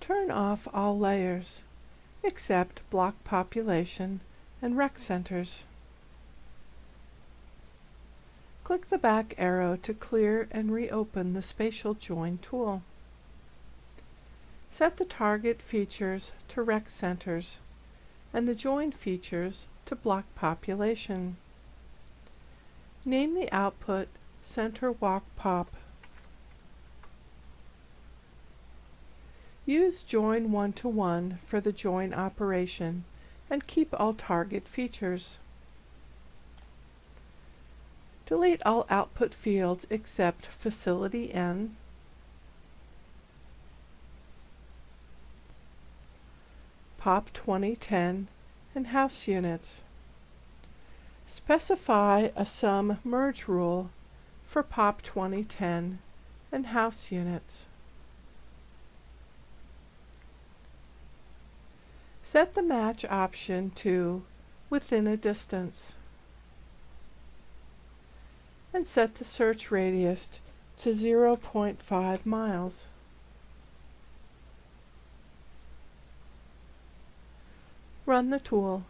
Turn off all layers, except block population and rec centers. Click the back arrow to clear and reopen the Spatial Join tool. Set the target features to rec centers and the join features to block population. Name the output Center Walk Pop. Use Join 1-to-1 for the join operation and keep all target features. Delete all output fields except Facility N, Pop 2010, and House Units. Specify a sum merge rule for Pop 2010 and House Units. Set the match option to Within a Distance, and set the search radius to 0.5 miles. Run the tool.